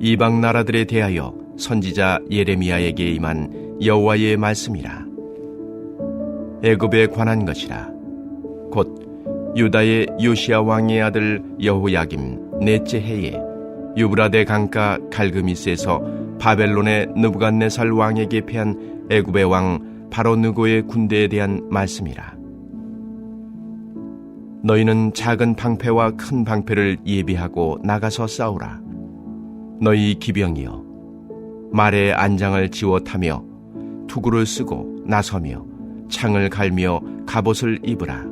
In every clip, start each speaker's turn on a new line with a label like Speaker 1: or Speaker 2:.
Speaker 1: 이방 나라들에 대하여 선지자 예레미야에게 임한 여호와의 말씀이라. 애굽에 관한 것이라. 곧 유다의 요시야 왕의 아들 여호야김 넷째 해에 유브라데 강가 갈그미스에서 바벨론의 느부갓네살 왕에게 패한 애굽의 왕 바로 느고의 군대에 대한 말씀이라. 너희는 작은 방패와 큰 방패를 예비하고 나가서 싸우라. 너희 기병이여, 말에 안장을 지워 타며 투구를 쓰고 나서며 창을 갈며 갑옷을 입으라.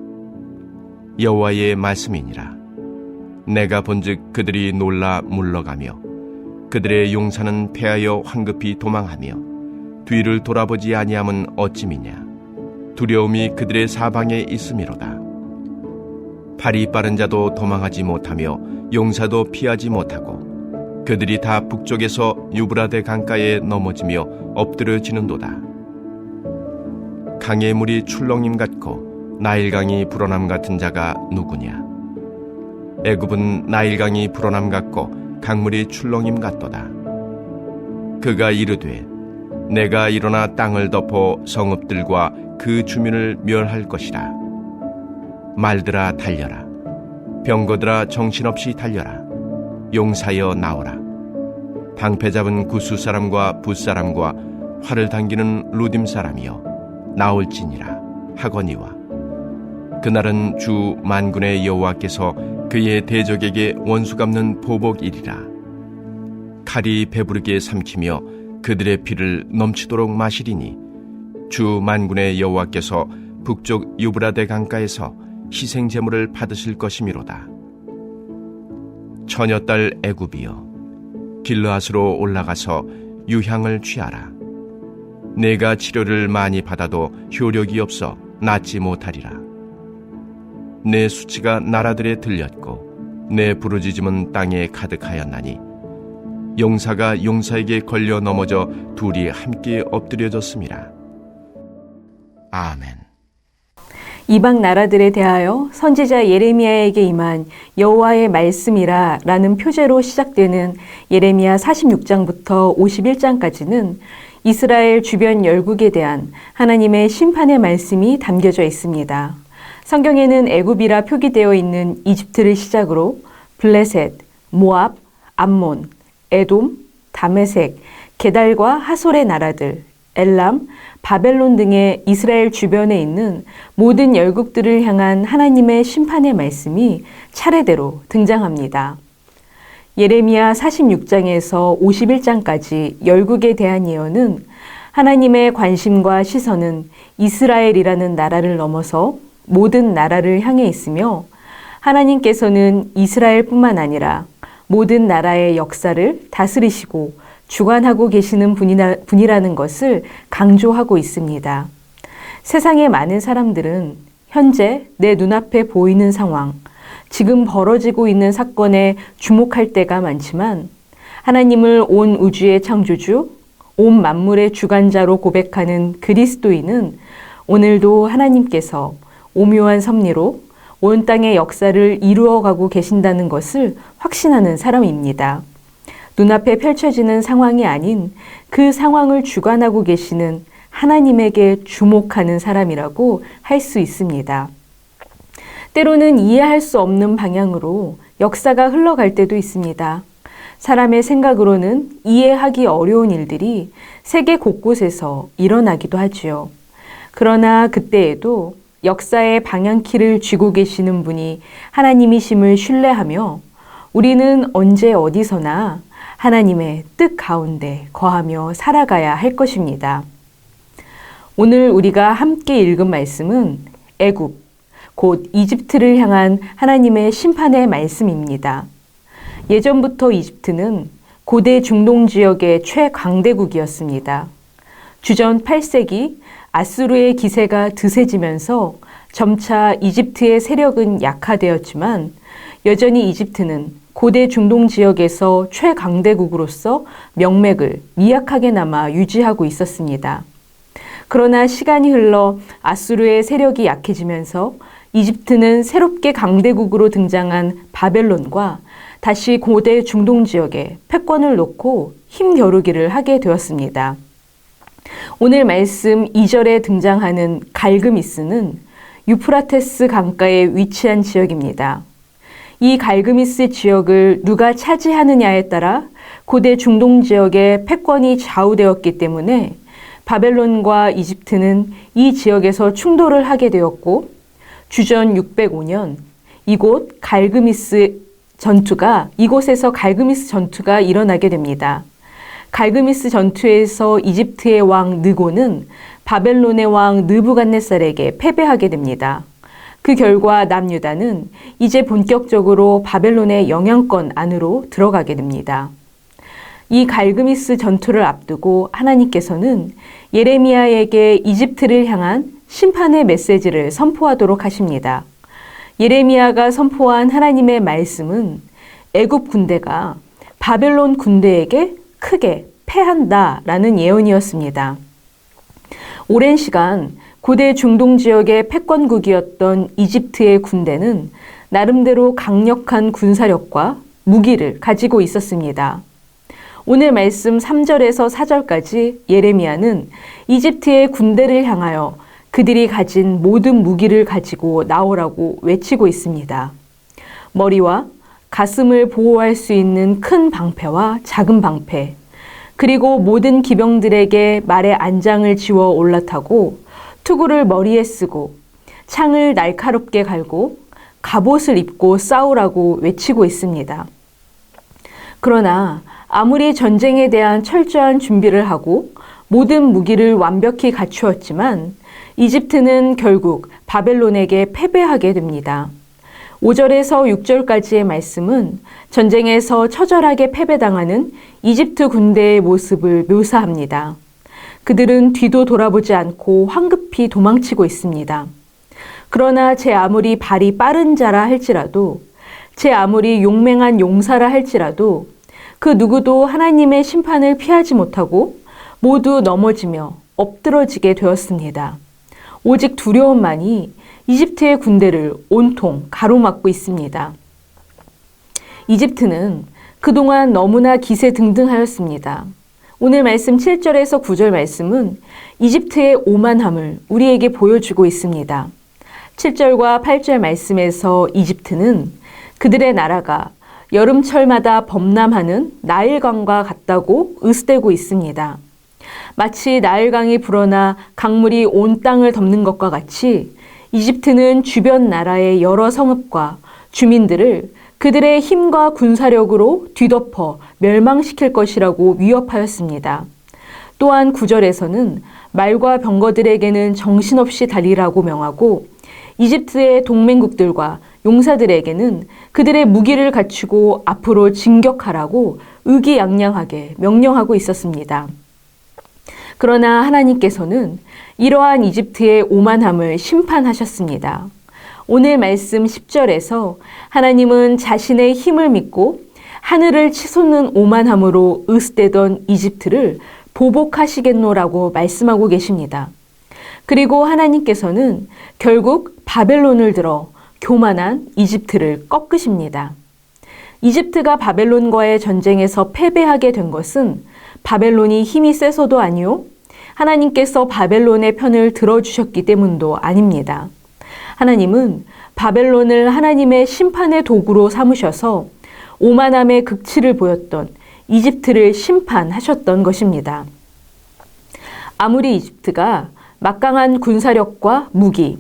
Speaker 1: 여호와의 말씀이니라. 내가 본즉 그들이 놀라 물러가며 그들의 용사는 패하여 황급히 도망하며 뒤를 돌아보지 아니함은 어찌미냐. 두려움이 그들의 사방에 있음이로다. 팔이 빠른 자도 도망하지 못하며 용사도 피하지 못하고 그들이 다 북쪽에서 유브라데 강가에 넘어지며 엎드려지는도다. 강의 물이 출렁임 같고 나일강이 불어남 같은 자가 누구냐? 애굽은 나일강이 불어남 같고 강물이 출렁임 같도다. 그가 이르되 내가 일어나 땅을 덮어 성읍들과 그 주민을 멸할 것이라. 말들아 달려라. 병거들아 정신없이 달려라. 용사여 나오라. 방패 잡은 구스 사람과 붓 사람과 활을 당기는 루딤 사람이여 나올지니라 하거니와. 그날은 주 만군의 여호와께서 그의 대적에게 원수 갚는 보복이리라. 칼이 배부르게 삼키며 그들의 피를 넘치도록 마시리니 주 만군의 여호와께서 북쪽 유브라데 강가에서 희생 제물을 받으실 것이미로다. 처녀딸 애굽이여 길르앗으로 올라가서 유향을 취하라. 내가 치료를 많이 받아도 효력이 없어 낫지 못하리라. 내 수치가 나라들에 들렸고 내 부르짖음은 땅에 가득하였나니 용사가 용사에게 걸려 넘어져 둘이 함께 엎드려졌습니다. 아멘.
Speaker 2: 이방 나라들에 대하여 선지자 예레미야에게 임한 여호와의 말씀이라 라는 표제로 시작되는 예레미야 46장부터 51장까지는 이스라엘 주변 열국에 대한 하나님의 심판의 말씀이 담겨져 있습니다. 성경에는 애굽이라 표기되어 있는 이집트를 시작으로 블레셋, 모압, 암몬, 에돔, 다메섹, 게달과 하솔의 나라들, 엘람, 바벨론 등의 이스라엘 주변에 있는 모든 열국들을 향한 하나님의 심판의 말씀이 차례대로 등장합니다. 예레미야 46장에서 51장까지 열국에 대한 예언은 하나님의 관심과 시선은 이스라엘이라는 나라를 넘어서 모든 나라를 향해 있으며 하나님께서는 이스라엘뿐만 아니라 모든 나라의 역사를 다스리시고 주관하고 계시는 분이라는 것을 강조하고 있습니다. 세상의 많은 사람들은 현재 내 눈앞에 보이는 상황, 지금 벌어지고 있는 사건에 주목할 때가 많지만 하나님을 온 우주의 창조주, 온 만물의 주관자로 고백하는 그리스도인은 오늘도 하나님께서 오묘한 섭리로 온 땅의 역사를 이루어가고 계신다는 것을 확신하는 사람입니다. 눈앞에 펼쳐지는 상황이 아닌 그 상황을 주관하고 계시는 하나님에게 주목하는 사람이라고 할 수 있습니다. 때로는 이해할 수 없는 방향으로 역사가 흘러갈 때도 있습니다. 사람의 생각으로는 이해하기 어려운 일들이 세계 곳곳에서 일어나기도 하지요. 그러나 그때에도 역사의 방향키를 쥐고 계시는 분이 하나님이심을 신뢰하며 우리는 언제 어디서나 하나님의 뜻 가운데 거하며 살아가야 할 것입니다. 오늘 우리가 함께 읽은 말씀은 애굽, 곧 이집트를 향한 하나님의 심판의 말씀입니다. 예전부터 이집트는 고대 중동 지역의 최강대국이었습니다. 주전 8세기 아수르의 기세가 드세지면서 점차 이집트의 세력은 약화되었지만 여전히 이집트는 고대 중동 지역에서 최강대국으로서 명맥을 미약하게 남아 유지하고 있었습니다. 그러나 시간이 흘러 아수르의 세력이 약해지면서 이집트는 새롭게 강대국으로 등장한 바벨론과 다시 고대 중동 지역에 패권을 놓고 힘겨루기를 하게 되었습니다. 오늘 말씀 2절에 등장하는 갈그미스는 유프라테스 강가에 위치한 지역입니다. 이 갈그미스 지역을 누가 차지하느냐에 따라 고대 중동 지역의 패권이 좌우되었기 때문에 바벨론과 이집트는 이 지역에서 충돌을 하게 되었고 주전 605년 이곳에서 갈그미스 전투가 일어나게 됩니다. 갈그미스 전투에서 이집트의 왕 느고는 바벨론의 왕 느부갓네살에게 패배하게 됩니다. 그 결과 남유다는 이제 본격적으로 바벨론의 영향권 안으로 들어가게 됩니다. 이 갈그미스 전투를 앞두고 하나님께서는 예레미야에게 이집트를 향한 심판의 메시지를 선포하도록 하십니다. 예레미야가 선포한 하나님의 말씀은 애굽 군대가 바벨론 군대에게 크게 패한다라는 예언이었습니다. 오랜 시간 고대 중동 지역의 패권국이었던 이집트의 군대는 나름대로 강력한 군사력과 무기를 가지고 있었습니다. 오늘 말씀 3절에서 4절까지 예레미야는 이집트의 군대를 향하여 그들이 가진 모든 무기를 가지고 나오라고 외치고 있습니다. 머리와 가슴을 보호할 수 있는 큰 방패와 작은 방패, 그리고 모든 기병들에게 말의 안장을 지워 올라타고 투구를 머리에 쓰고 창을 날카롭게 갈고 갑옷을 입고 싸우라고 외치고 있습니다. 그러나 아무리 전쟁에 대한 철저한 준비를 하고 모든 무기를 완벽히 갖추었지만 이집트는 결국 바벨론에게 패배하게 됩니다. 5절에서 6절까지의 말씀은 전쟁에서 처절하게 패배당하는 이집트 군대의 모습을 묘사합니다. 그들은 뒤도 돌아보지 않고 황급히 도망치고 있습니다. 그러나 제 아무리 발이 빠른 자라 할지라도, 제 아무리 용맹한 용사라 할지라도 그 누구도 하나님의 심판을 피하지 못하고 모두 넘어지며 엎드러지게 되었습니다. 오직 두려움만이 이집트의 군대를 온통 가로막고 있습니다. 이집트는 그동안 너무나 기세등등하였습니다. 오늘 말씀 7절에서 9절 말씀은 이집트의 오만함을 우리에게 보여주고 있습니다. 7절과 8절 말씀에서 이집트는 그들의 나라가 여름철마다 범람하는 나일강과 같다고 으스대고 있습니다. 마치 나일강이 불어나 강물이 온 땅을 덮는 것과 같이 이집트는 주변 나라의 여러 성읍과 주민들을 그들의 힘과 군사력으로 뒤덮어 멸망시킬 것이라고 위협하였습니다. 또한 9절에서는 말과 병거들에게는 정신없이 달리라고 명하고 이집트의 동맹국들과 용사들에게는 그들의 무기를 갖추고 앞으로 진격하라고 의기양양하게 명령하고 있었습니다. 그러나 하나님께서는 이러한 이집트의 오만함을 심판하셨습니다. 오늘 말씀 10절에서 하나님은 자신의 힘을 믿고 하늘을 치솟는 오만함으로 으스대던 이집트를 보복하시겠노라고 말씀하고 계십니다. 그리고 하나님께서는 결국 바벨론을 들어 교만한 이집트를 꺾으십니다. 이집트가 바벨론과의 전쟁에서 패배하게 된 것은 바벨론이 힘이 세서도 아니요, 하나님께서 바벨론의 편을 들어주셨기 때문도 아닙니다. 하나님은 바벨론을 하나님의 심판의 도구로 삼으셔서 오만함의 극치를 보였던 이집트를 심판하셨던 것입니다. 아무리 이집트가 막강한 군사력과 무기,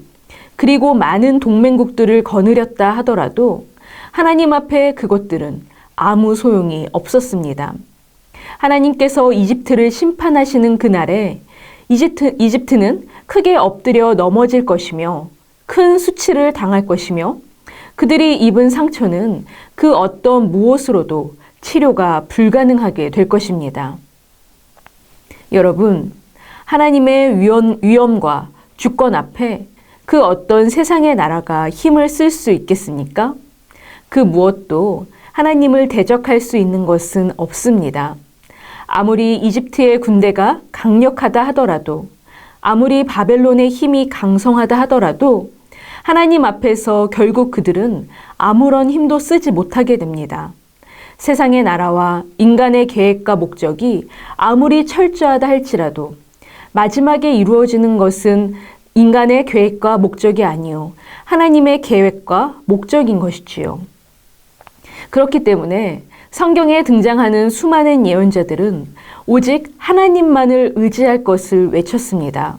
Speaker 2: 그리고 많은 동맹국들을 거느렸다 하더라도 하나님 앞에 그것들은 아무 소용이 없었습니다. 하나님께서 이집트를 심판하시는 그날에 이집트는 크게 엎드려 넘어질 것이며 큰 수치를 당할 것이며 그들이 입은 상처는 그 어떤 무엇으로도 치료가 불가능하게 될 것입니다. 여러분, 하나님의 위엄과 주권 앞에 그 어떤 세상의 나라가 힘을 쓸 수 있겠습니까? 그 무엇도 하나님을 대적할 수 있는 것은 없습니다. 아무리 이집트의 군대가 강력하다 하더라도, 아무리 바벨론의 힘이 강성하다 하더라도 하나님 앞에서 결국 그들은 아무런 힘도 쓰지 못하게 됩니다. 세상의 나라와 인간의 계획과 목적이 아무리 철저하다 할지라도 마지막에 이루어지는 것은 인간의 계획과 목적이 아니요 하나님의 계획과 목적인 것이지요. 그렇기 때문에 성경에 등장하는 수많은 예언자들은 오직 하나님만을 의지할 것을 외쳤습니다.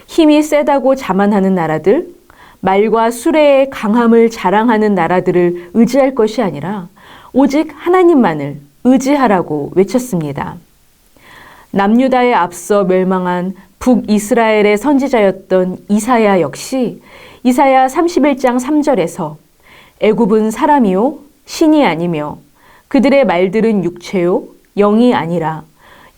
Speaker 2: 힘이 세다고 자만하는 나라들, 말과 수레의 강함을 자랑하는 나라들을 의지할 것이 아니라 오직 하나님만을 의지하라고 외쳤습니다. 남유다에 앞서 멸망한 북이스라엘의 선지자였던 이사야 역시 이사야 31장 3절에서 애굽은 사람이요 신이 아니며 그들의 말들은 육체요 영이 아니라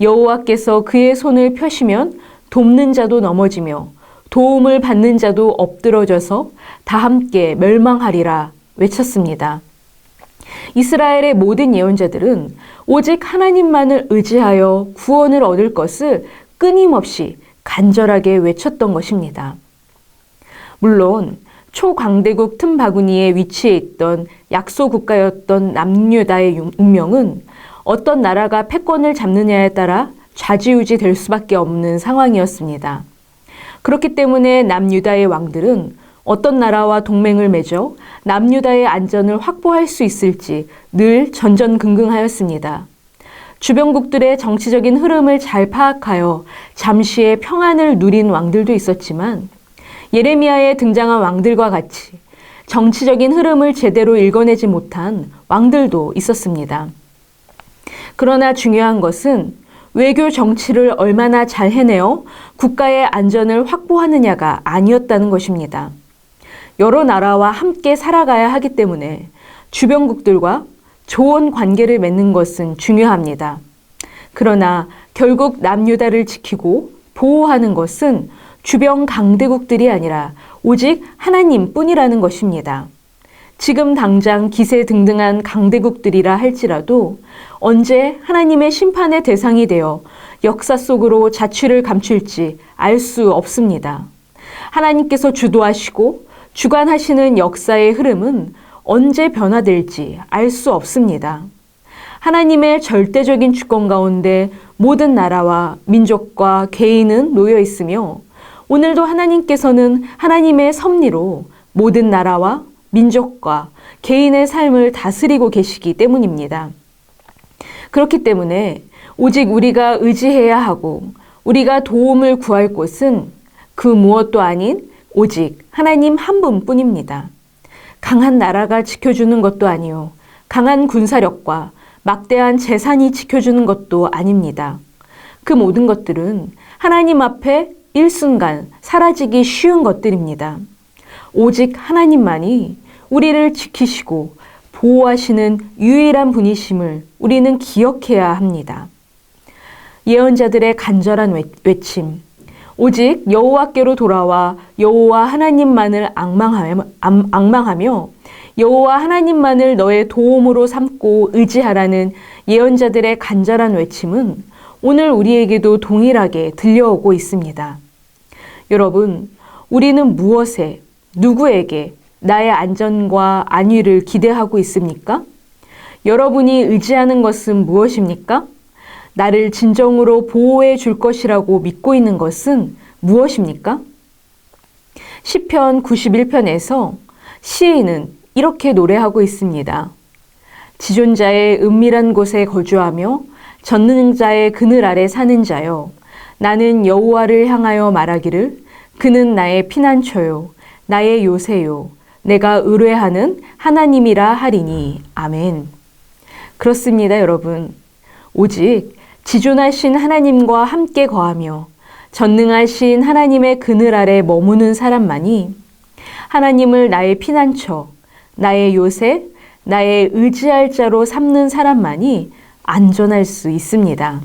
Speaker 2: 여호와께서 그의 손을 펴시면 돕는 자도 넘어지며 도움을 받는 자도 엎드러져서 다 함께 멸망하리라 외쳤습니다. 이스라엘의 모든 예언자들은 오직 하나님만을 의지하여 구원을 얻을 것을 끊임없이 간절하게 외쳤던 것입니다. 물론 초강대국 틈바구니에 위치해 있던 약소 국가였던 남유다의 운명은 어떤 나라가 패권을 잡느냐에 따라 좌지우지 될 수밖에 없는 상황이었습니다. 그렇기 때문에 남유다의 왕들은 어떤 나라와 동맹을 맺어 남유다의 안전을 확보할 수 있을지 늘 전전긍긍하였습니다. 주변국들의 정치적인 흐름을 잘 파악하여 잠시의 평안을 누린 왕들도 있었지만 예레미야에 등장한 왕들과 같이 정치적인 흐름을 제대로 읽어내지 못한 왕들도 있었습니다. 그러나 중요한 것은 외교 정치를 얼마나 잘 해내어 국가의 안전을 확보하느냐가 아니었다는 것입니다. 여러 나라와 함께 살아가야 하기 때문에 주변국들과 좋은 관계를 맺는 것은 중요합니다. 그러나 결국 남유다를 지키고 보호하는 것은 주변 강대국들이 아니라 오직 하나님뿐이라는 것입니다. 지금 당장 기세등등한 강대국들이라 할지라도 언제 하나님의 심판의 대상이 되어 역사 속으로 자취를 감출지 알 수 없습니다. 하나님께서 주도하시고 주관하시는 역사의 흐름은 언제 변화될지 알 수 없습니다. 하나님의 절대적인 주권 가운데 모든 나라와 민족과 개인은 놓여 있으며 오늘도 하나님께서는 하나님의 섭리로 모든 나라와 민족과 개인의 삶을 다스리고 계시기 때문입니다. 그렇기 때문에 오직 우리가 의지해야 하고 우리가 도움을 구할 곳은 그 무엇도 아닌 오직 하나님 한 분뿐입니다. 강한 나라가 지켜주는 것도 아니요, 강한 군사력과 막대한 재산이 지켜주는 것도 아닙니다. 그 모든 것들은 하나님 앞에 일순간 사라지기 쉬운 것들입니다. 오직 하나님만이 우리를 지키시고 보호하시는 유일한 분이심을 우리는 기억해야 합니다. 예언자들의 간절한 외침, 오직 여호와께로 돌아와 여호와 하나님만을 앙망하며 여호와 하나님만을 너의 도움으로 삼고 의지하라는 예언자들의 간절한 외침은 오늘 우리에게도 동일하게 들려오고 있습니다. 여러분, 우리는 무엇에, 누구에게 나의 안전과 안위를 기대하고 있습니까? 여러분이 의지하는 것은 무엇입니까? 나를 진정으로 보호해 줄 것이라고 믿고 있는 것은 무엇입니까? 시편 91편에서 시인은 이렇게 노래하고 있습니다. 지존자의 은밀한 곳에 거주하며 전능자의 그늘 아래 사는 자여, 나는 여호와를 향하여 말하기를 그는 나의 피난처요 나의 요새요 내가 의뢰하는 하나님이라 하리니. 아멘. 그렇습니다, 여러분. 오직 지존하신 하나님과 함께 거하며 전능하신 하나님의 그늘 아래 머무는 사람만이 하나님을 나의 피난처, 나의 요새, 나의 의지할 자로 삼는 사람만이 안전할 수 있습니다.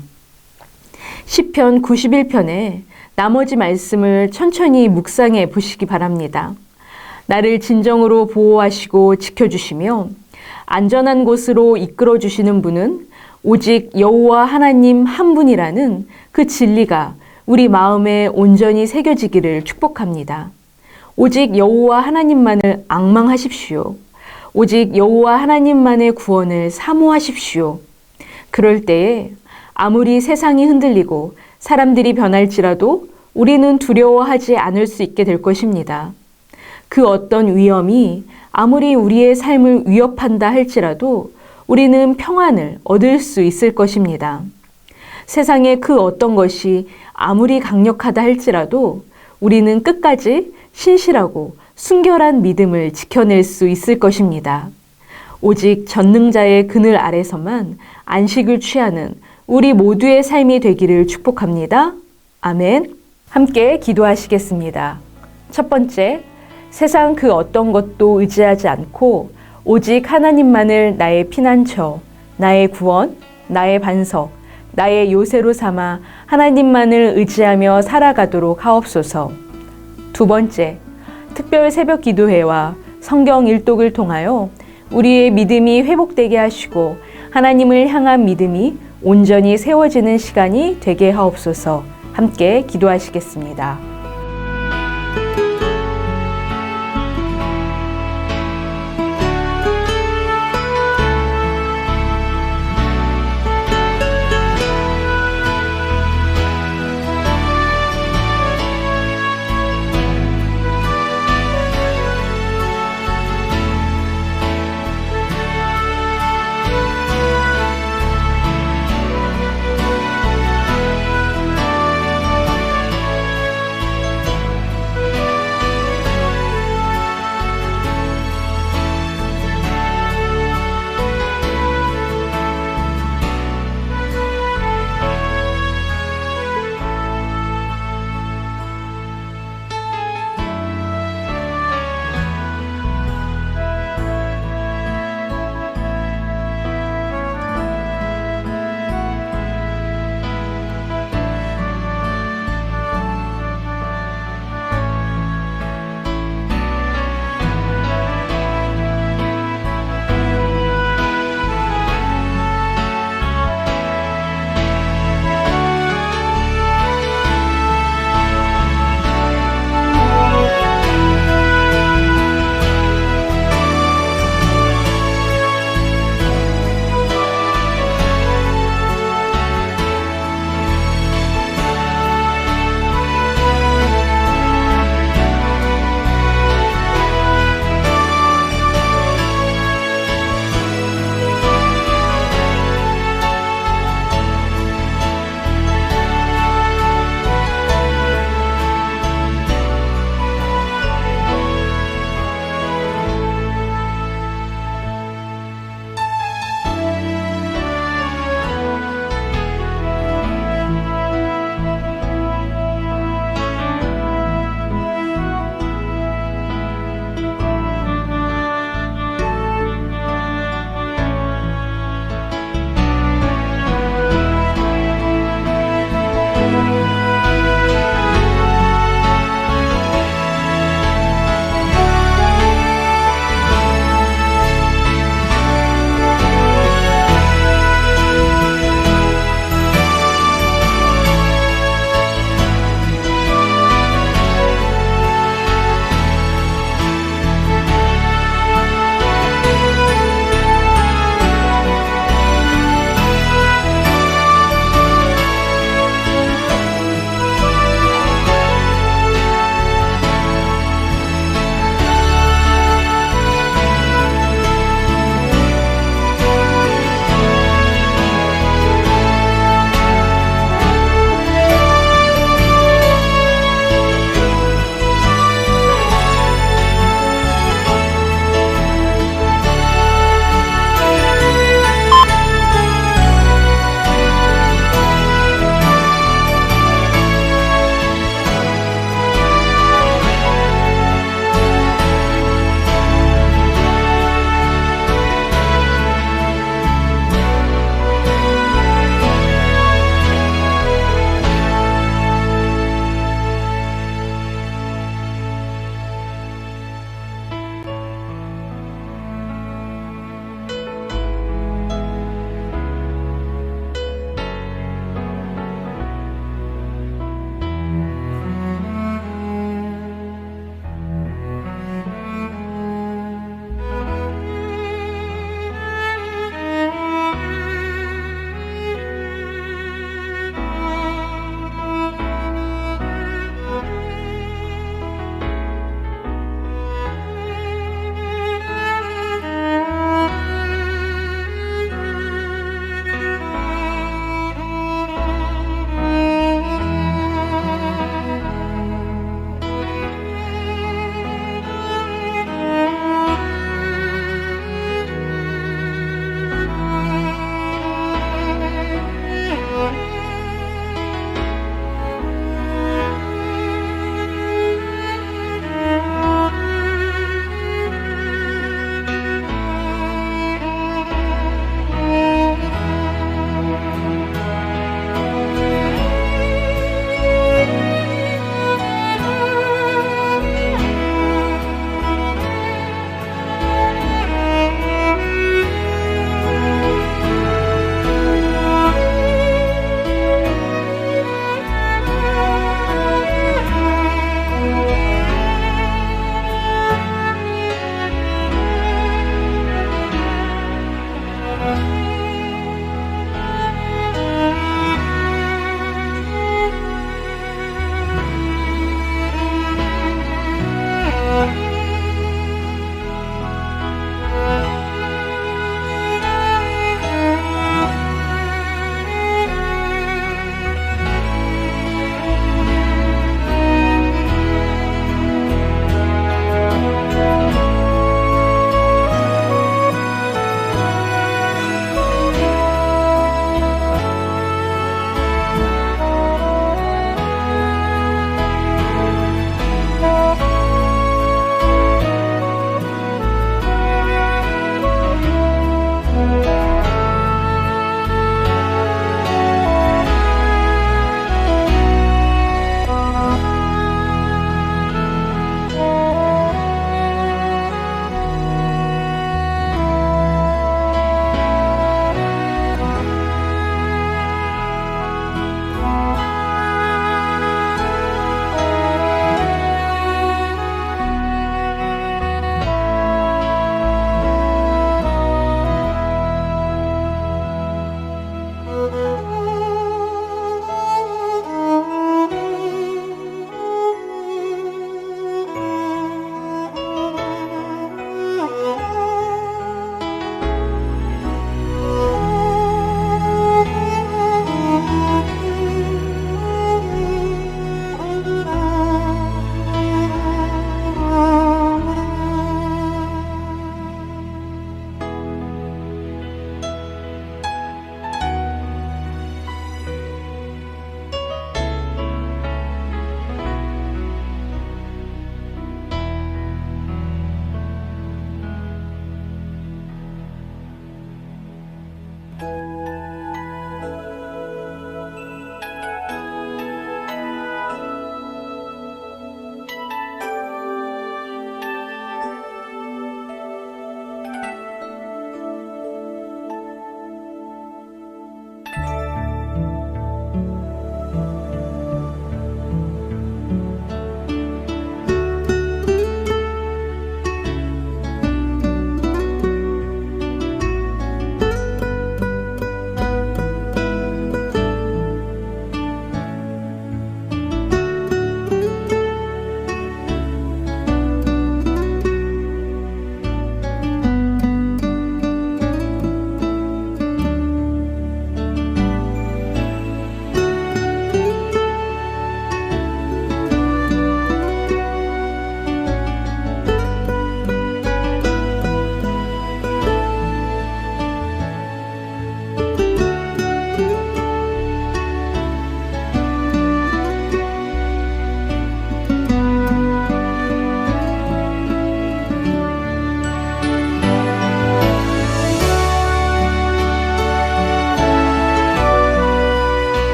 Speaker 2: 시편 91편의 나머지 말씀을 천천히 묵상해 보시기 바랍니다. 나를 진정으로 보호하시고 지켜주시며 안전한 곳으로 이끌어 주시는 분은 오직 여호와 하나님 한 분이라는 그 진리가 우리 마음에 온전히 새겨지기를 축복합니다. 오직 여호와 하나님만을 앙망하십시오. 오직 여호와 하나님만의 구원을 사모하십시오. 그럴 때에 아무리 세상이 흔들리고 사람들이 변할지라도 우리는 두려워하지 않을 수 있게 될 것입니다. 그 어떤 위험이 아무리 우리의 삶을 위협한다 할지라도 우리는 평안을 얻을 수 있을 것입니다. 세상의 그 어떤 것이 아무리 강력하다 할지라도 우리는 끝까지 신실하고 순결한 믿음을 지켜낼 수 있을 것입니다. 오직 전능자의 그늘 아래서만 안식을 취하는 우리 모두의 삶이 되기를 축복합니다. 아멘. 함께 기도하시겠습니다. 첫 번째, 세상 그 어떤 것도 의지하지 않고 오직 하나님만을 나의 피난처, 나의 구원, 나의 반석, 나의 요새로 삼아 하나님만을 의지하며 살아가도록 하옵소서. 두 번째, 특별 새벽 기도회와 성경 일독을 통하여 우리의 믿음이 회복되게 하시고 하나님을 향한 믿음이 온전히 세워지는 시간이 되게 하옵소서. 함께 기도하시겠습니다.